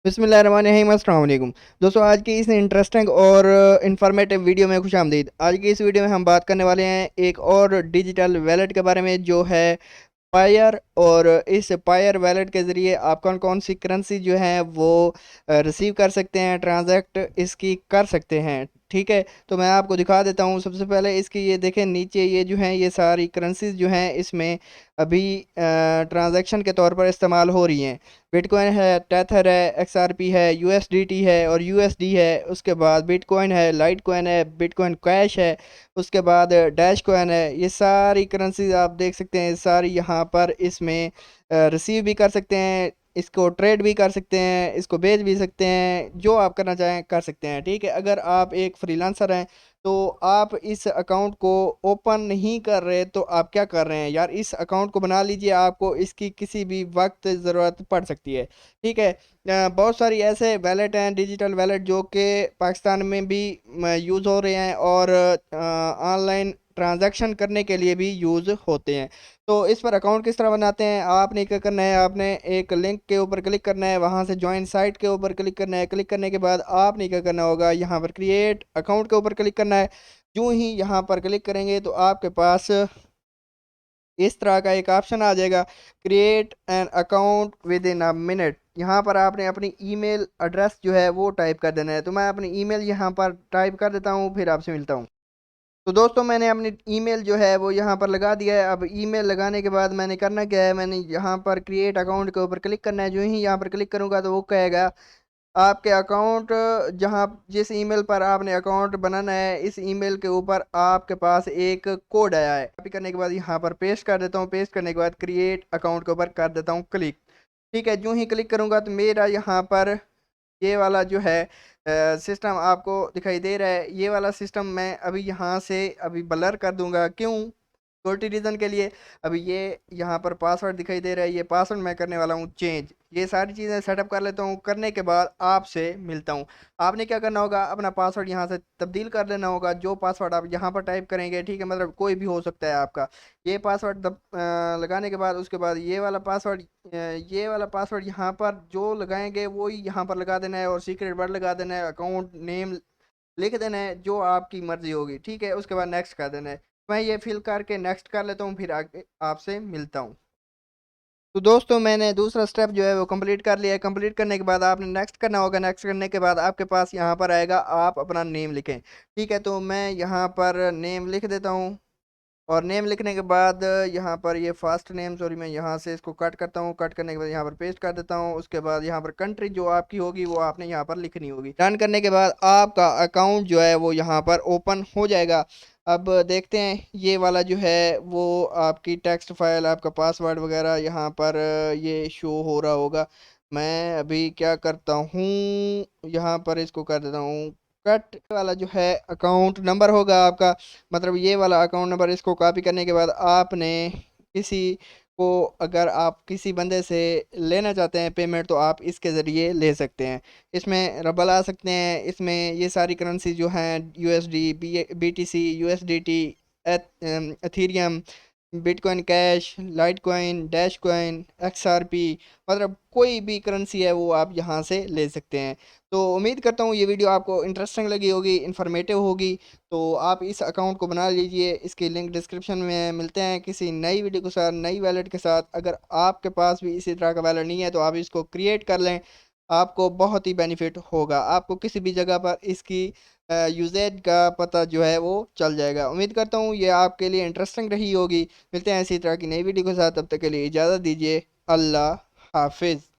बिस्मिल्लाहिर्रहमानिर्रहीम, अस्सलाम वालेकुम। दोस्तों, आज की इस इंटरेस्टिंग और इंफॉर्मेटिव वीडियो में खुश आमदीद। आज की इस वीडियो में हम बात करने वाले हैं एक और डिजिटल वैलेट के बारे में, जो है पायर। और इस पायर वैलेट के ज़रिए आप कौन कौन सी करेंसी जो है वो रिसीव कर सकते हैं, ट्रांजैक्ट इसकी कर सकते हैं। ठीक है, तो मैं आपको दिखा देता हूँ। सबसे पहले इसकी ये देखें, नीचे ये जो हैं ये सारी करेंसीज जो हैं इसमें अभी ट्रांजैक्शन के तौर पर इस्तेमाल हो रही हैं। बिटकॉइन है, टेथर है, एक्सआरपी है, यूएसडीटी है और यूएसडी है। उसके बाद बिटकॉइन है, लाइट कॉइन है, बिटकॉइन कैश है। उसके बाद डैश कॉइन है। ये सारी करेंसीज आप देख सकते हैं, सारी यहाँ पर इसमें रिसीव भी कर सकते हैं, इसको ट्रेड भी कर सकते हैं, इसको बेच भी सकते हैं। जो आप करना चाहें कर सकते हैं। ठीक है, अगर आप एक फ्रीलांसर हैं तो आप इस अकाउंट को ओपन नहीं कर रहे तो आप क्या कर रहे हैं यार, इस अकाउंट को बना लीजिए। आपको इसकी किसी भी वक्त ज़रूरत पड़ सकती है। ठीक है, बहुत सारी ऐसे वैलेट हैं, डिजिटल वैलेट, जो कि पाकिस्तान में भी यूज़ हो रहे हैं और ऑनलाइन ट्रांजैक्शन करने के लिए भी यूज़ होते हैं। तो इस पर अकाउंट किस तरह बनाते हैं, आपने क्या करना है, आपने एक लिंक के ऊपर क्लिक करना है, वहाँ से ज्वाइन साइट के ऊपर क्लिक करना है। क्लिक करने के बाद आपने क्या करना होगा, यहाँ पर क्रिएट अकाउंट के ऊपर क्लिक करना है। यूँ ही यहाँ पर क्लिक करेंगे तो आपके पास इस तरह का एक ऑप्शन आ जाएगा, create an account with in a minute. यहाँ पर आपने अपनी ईमेल एड्रेस जो है वो टाइप कर देना है। तो मैं अपनी ईमेल यहाँ पर टाइप कर देता हूँ, फिर आपसे मिलता हूँ। तो दोस्तों, मैंने अपनी ईमेल जो है वो यहाँ पर लगा दिया है। अब ईमेल लगाने के बाद मैंने करना क्या है, मैंने यहाँ पर क्रिएट अकाउंट के ऊपर क्लिक करना है। जो ही यहाँ पर क्लिक करूँगा तो वो कहेगा आपके अकाउंट, जहाँ जिस ईमेल पर आपने अकाउंट बनाना है, इस ईमेल के ऊपर आपके पास एक कोड आया है। कॉपी करने के बाद यहाँ पर पेस्ट कर देता हूँ। पेस्ट करने के बाद क्रिएट अकाउंट के ऊपर कर देता हूँ क्लिक। ठीक है, जो ही क्लिक करूँगा तो मेरा यहाँ पर ये वाला जो है सिस्टम आपको दिखाई दे रहा है। ये वाला सिस्टम मैं अभी यहाँ से अभी ब्लर कर दूंगा। क्यों? सिक्योरिटी रीज़न के लिए। अभी ये यहाँ पर पासवर्ड दिखाई दे रहा है, ये पासवर्ड मैं करने वाला हूँ चेंज। ये सारी चीज़ें सेटअप कर लेता हूँ। करने के बाद आपसे मिलता हूँ। आपने क्या करना होगा, अपना पासवर्ड यहाँ से तब्दील कर लेना होगा। जो पासवर्ड आप यहाँ पर टाइप करेंगे, ठीक है, मतलब कोई भी हो सकता है आपका। ये पासवर्ड लगाने के बाद उसके बाद ये वाला पासवर्ड यहाँ पर जो लगाएंगे वो ही यहाँ पर लगा देना है, और सीक्रेट वर्ड लगा देना है, अकाउंट नेम लिख देना है, जो आपकी मर्जी होगी। ठीक है, उसके बाद नेक्स्ट कर देना है। मैं ये फिल करके नेक्स्ट कर लेता हूँ, फिर आगे आपसे मिलता हूँ। तो दोस्तों, मैंने दूसरा स्टेप जो है वो कंप्लीट कर लिया है। कंप्लीट करने के बाद आपने नेक्स्ट करना होगा। नेक्स्ट करने के बाद आपके पास यहाँ पर आएगा, आप अपना नेम लिखें। ठीक है, तो मैं यहाँ पर नेम लिख देता हूँ। और नेम लिखने के बाद यहाँ पर ये फास्ट नेम, सॉरी, मैं यहाँ से इसको कट करता हूँ। कट करने के बाद यहाँ पर पेस्ट कर देता हूँ। उसके बाद यहाँ पर कंट्री जो आपकी होगी वो आपने यहाँ पर लिखनी होगी। डन करने के बाद आपका अकाउंट जो है वो यहाँ पर ओपन हो जाएगा। अब देखते हैं, ये वाला जो है वो आपकी टेक्स्ट फाइल, आपका पासवर्ड वगैरह यहाँ पर ये शो हो रहा होगा। मैं अभी क्या करता हूँ, यहाँ पर इसको कर देता हूँ कट। वाला जो है अकाउंट नंबर होगा आपका, मतलब ये वाला अकाउंट नंबर, इसको कॉपी करने के बाद आपने किसी को, अगर आप किसी बंदे से लेना चाहते हैं पेमेंट, तो आप इसके ज़रिए ले सकते हैं। इसमें रबल आ सकते हैं। इसमें ये सारी करेंसी जो हैं, USD, BTC, USDT, Ethereum, bitcoin cash, light coin, dash coin, XRP, मतलब कोई भी करेंसी है वो आप यहाँ से ले सकते हैं। तो उम्मीद करता हूँ ये वीडियो आपको इंटरेस्टिंग लगी होगी, इन्फॉर्मेटिव होगी। तो आप इस अकाउंट को बना लीजिए। इसकी लिंक डिस्क्रिप्शन में है। मिलते हैं किसी नई वीडियो के साथ, नई वैलेट के साथ। अगर आपके पास भी इसी तरह का वैलेट नहीं है तो आप इसको क्रिएट कर लें, आपको बहुत ही बेनिफिट होगा। आपको किसी भी जगह पर इसकी यूजेज का पता जो है वो चल जाएगा। उम्मीद करता हूँ ये आपके लिए इंटरेस्टिंग रही होगी। मिलते हैं इसी तरह की नई वीडियो के साथ, तब तक के लिए इजाज़त दीजिए। अल्लाह हाफिज़।